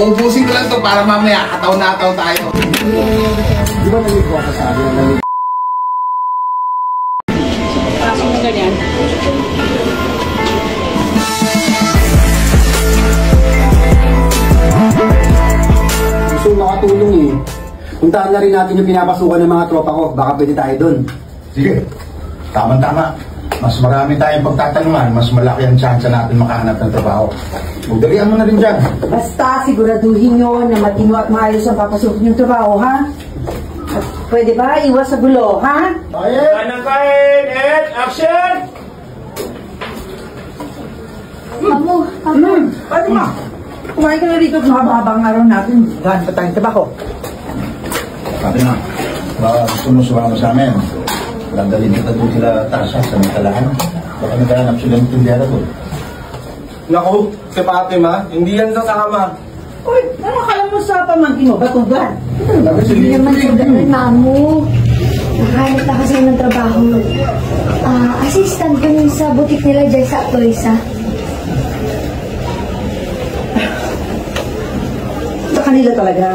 Uubusin ko lang to para mamaya ataw na ataw tayo. Di ba nalito ako sa akin? Pasok mo ganyan. Gusto makatulong eh. Puntahan na rin natin yung pinapasukan ng mga tropa ko. Baka pwede tayo dun. Sige, tama-tama. Mas marami tayong pagtatanungan, mas malaki ang chance natin makahanap ng trabaho. Magdalian mo na rin dyan. Basta siguraduhin nyo na matino at maayos ang papasukin yung trabaho, ha? At pwede ba iwas sa gulo, ha? Anong kain and action! Mamu, Pwede ma. kumain ka na rito at mahaba-habang araw natin. Gaan pa tayong trabaho. Sabi na, baka gusto mo sumama sa amin. Landalin kita doon sila Tasha sa Matalaan. Baka naghahanap sila ng tindera doon. Naku, si Fatima, hindi yan sa kama. Uy, ano kala mo sa pamangkin mo? Batugan? Hindi naman sa ganun, Mamu. Nakahanap na kasi ng trabaho. Assistant ko nun sa butik nila dyan sa Atoysa. Sa kanila talaga.